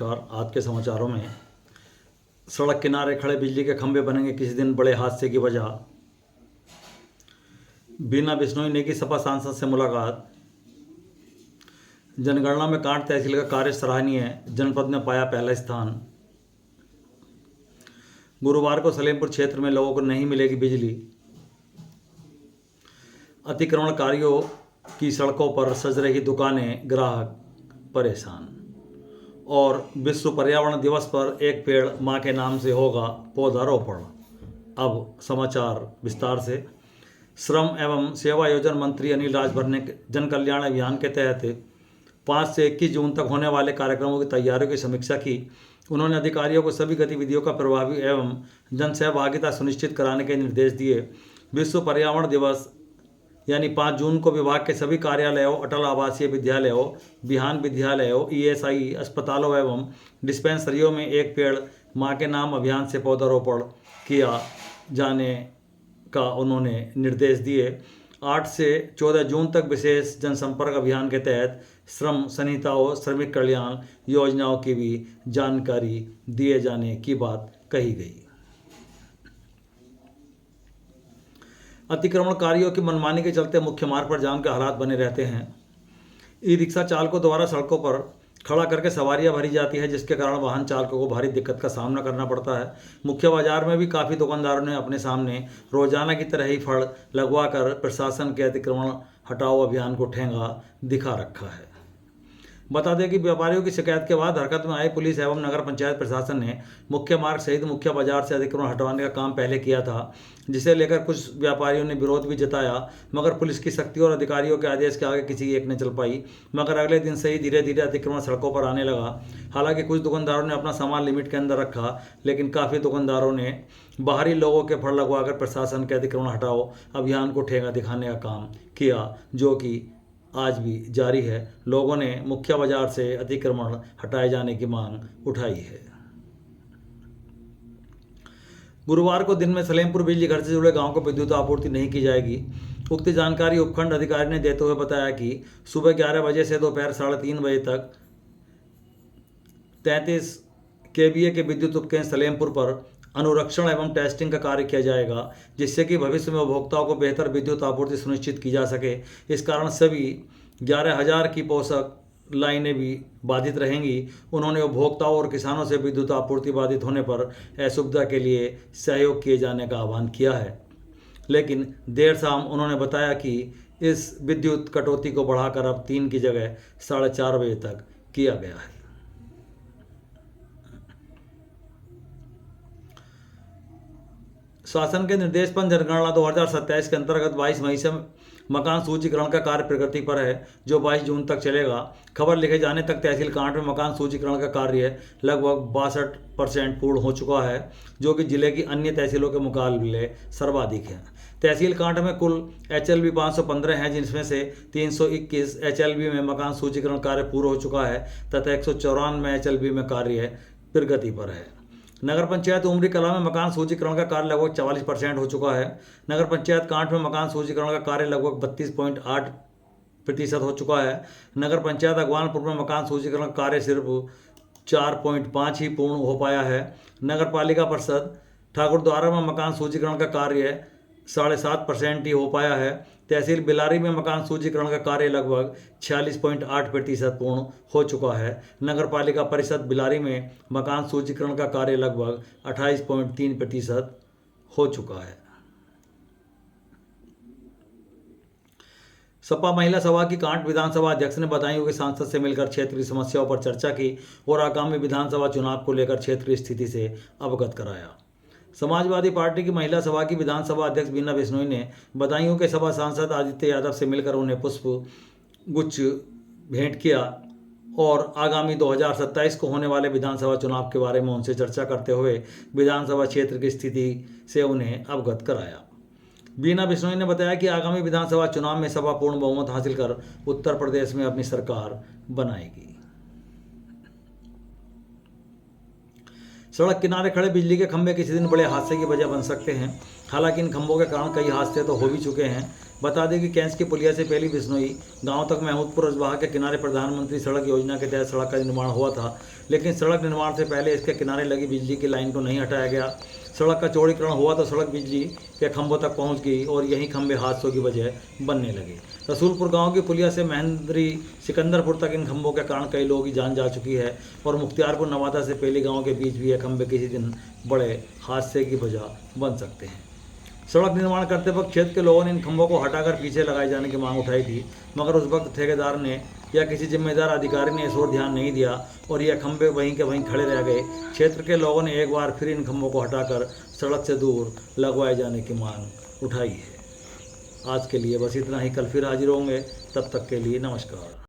नमस्कार। आज के समाचारों में सड़क किनारे खड़े बिजली के खंभे बनेंगे किसी दिन बड़े हादसे की वजह। बीना बिश्नोई ने की सपा सांसद से मुलाकात। जनगणना में कांट तहसील का कार्य सराहनीय, जनपद ने पाया पहला स्थान। गुरुवार को सलेमपुर क्षेत्र में लोगों को नहीं मिलेगी बिजली। अतिक्रमणकारियों की सड़कों पर सज रही दुकानें, ग्राहक परेशान। और विश्व पर्यावरण दिवस पर एक पेड़ मां के नाम से होगा पौधारोपण। अब समाचार विस्तार से। श्रम एवं सेवायोजन मंत्री अनिल राजभर ने जन कल्याण अभियान के तहत 5 से 21 जून तक होने वाले कार्यक्रमों की तैयारियों की समीक्षा की। उन्होंने अधिकारियों को सभी गतिविधियों का प्रभावी एवं जन सहभागिता सुनिश्चित कराने के निर्देश दिए। विश्व पर्यावरण दिवस यानी 5 जून को विभाग के सभी कार्यालयों, अटल आवासीय विद्यालयों, बिहान विद्यालयों, ईएसआई अस्पतालों एवं डिस्पेंसरियों में एक पेड़ मां के नाम अभियान से पौधारोपण किया जाने का उन्होंने निर्देश दिए। 8 से 14 जून तक विशेष जनसंपर्क अभियान के तहत श्रम संहिताओं, श्रमिक कल्याण योजनाओं की भी जानकारी दिए जाने की बात कही गई। अतिक्रमणकारियों की मनमानी के चलते मुख्य मार्ग पर जाम के हालात बने रहते हैं। ई रिक्शा चालकों द्वारा सड़कों पर खड़ा करके सवारियां भरी जाती है, जिसके कारण वाहन चालकों को भारी दिक्कत का सामना करना पड़ता है। मुख्य बाजार में भी काफ़ी दुकानदारों ने अपने सामने रोजाना की तरह ही फड़ लगवाकर प्रशासन के अतिक्रमण हटाओ अभियान को ठेंगा दिखा रखा है। बता दें कि व्यापारियों की शिकायत के बाद हरकत में आई पुलिस एवं नगर पंचायत प्रशासन ने मुख्य मार्ग सहित मुख्य बाजार से अतिक्रमण हटवाने का काम पहले किया था, जिसे लेकर कुछ व्यापारियों ने विरोध भी जताया, मगर पुलिस की सख्ती और अधिकारियों के आदेश के आगे किसी एक ने चल पाई। मगर अगले दिन से ही धीरे धीरे अतिक्रमण सड़कों पर आने लगा। हालांकि कुछ दुकानदारों ने अपना सामान लिमिट के अंदर रखा, लेकिन काफ़ी दुकानदारों ने बाहरी लोगों के फड़ लगवाकर प्रशासन के अतिक्रमण हटाओ अभियान को ठेंगा दिखाने का काम किया, जो कि आज भी जारी है। लोगों ने मुख्य बाजार से अतिक्रमण हटाए जाने की मांग उठाई है। गुरुवार को दिन में सलेमपुर बिजली घर से जुड़े गांव को विद्युत आपूर्ति नहीं की जाएगी। उक्त जानकारी उपखंड अधिकारी ने देते हुए बताया कि सुबह 11 बजे से दोपहर 3:30 बजे तक 33 केवीए के विद्युत उपकेंद्र सलेमपुर पर अनुरक्षण एवं टेस्टिंग का कार्य किया जाएगा, जिससे कि भविष्य में उपभोक्ताओं को बेहतर विद्युत आपूर्ति सुनिश्चित की जा सके। इस कारण सभी 11,000 की पोषक लाइनें भी बाधित रहेंगी। उन्होंने उपभोक्ताओं और किसानों से विद्युत आपूर्ति बाधित होने पर असुविधा के लिए सहयोग किए जाने का आह्वान किया है, लेकिन देर शाम उन्होंने बताया कि इस विद्युत कटौती को बढ़ाकर अब 3 की जगह 4:30 बजे तक किया गया है। शासन के निर्देश पर जनगणना 2027 के अंतर्गत 22 मई से मकान सूचीकरण का कार्य प्रगति पर है, जो 22 जून तक चलेगा। खबर लिखे जाने तक तहसील कांट में मकान सूचीकरण का कार्य लगभग 62% पूर्ण हो चुका है, जो कि जिले की अन्य तहसीलों के मुकाबले सर्वाधिक है। तहसील कांट में कुल HLB 515 हैं, जिनमें से 321 HLB में मकान सूचीकरण कार्य पूरा हो चुका है तथा 194 HLB में कार्य प्रगति पर है। नगर पंचायत उमरी कला में मकान सूचीकरण का कार्य लगभग 44% हो चुका है। नगर पंचायत कांट में मकान सूचीकरण का कार्य लगभग 32.8% हो चुका है। नगर पंचायत अगवानपुर में मकान सूचीकरण का कार्य सिर्फ 4.5 ही पूर्ण हो पाया है। नगर पालिका परिषद ठाकुरद्वारा में मकान सूचीकरण का कार्य 7.5% ही हो पाया है। तहसील बिलारी में मकान सूचीकरण का कार्य लगभग 46.8% पूर्ण हो चुका है। नगर पालिका परिषद बिलारी में मकान सूचीकरण का कार्य लगभग 28.3% हो चुका है। सपा महिला सभा की कांट विधानसभा अध्यक्ष ने बदायूं के सांसद से मिलकर क्षेत्रीय समस्याओं पर चर्चा की और आगामी विधानसभा चुनाव को लेकर क्षेत्रीय स्थिति से अवगत कराया। समाजवादी पार्टी की महिला सभा की विधानसभा अध्यक्ष बीना बिश्नोई ने बदायूं के सभा सांसद आदित्य यादव से मिलकर उन्हें पुष्प गुच्छ भेंट किया और आगामी 2027 को होने वाले विधानसभा चुनाव के बारे में उनसे चर्चा करते हुए विधानसभा क्षेत्र की स्थिति से उन्हें अवगत कराया। बीना बिश्नोई ने बताया कि आगामी विधानसभा चुनाव में सपा पूर्ण बहुमत हासिल कर उत्तर प्रदेश में अपनी सरकार बनाएगी। सड़क किनारे खड़े बिजली के खंभे किसी दिन बड़े हादसे की वजह बन सकते हैं। हालांकि इन खंभों के कारण कई हादसे तो हो भी चुके हैं। बता दें कि कैंच की पुलिया से पहली बिश्नोई गांव तक महमूदपुर रजवाहा के किनारे प्रधानमंत्री सड़क योजना के तहत सड़क का निर्माण हुआ था, लेकिन सड़क निर्माण से पहले इसके किनारे लगी बिजली की लाइन को नहीं हटाया गया। सड़क का चौड़ीकरण हुआ तो सड़क बिजली के खंभों तक पहुंच गई और यही खंभे हादसों की वजह बनने लगे। रसूलपुर गांव की पुलिया से महेंद्री सिकंदरपुर तक इन खंभों के कारण कई लोगों की जान जा चुकी है और मुख्तियारपुर नवादा से पहली गांव के बीच भी ये खंभे किसी दिन बड़े हादसे की वजह बन सकते हैं। सड़क निर्माण करते वक्त क्षेत्र के लोगों ने इन खंभों को हटाकर पीछे लगाए जाने की मांग उठाई थी, मगर उस वक्त ठेकेदार ने या किसी जिम्मेदार अधिकारी ने इस ओर ध्यान नहीं दिया और यह खंभे वहीं के वहीं खड़े रह गए। क्षेत्र के लोगों ने एक बार फिर इन खंभों को हटाकर सड़क से दूर लगवाए जाने की मांग उठाई है। आज के लिए बस इतना ही। कल फिर हाजिर होंगे, तब तक के लिए नमस्कार।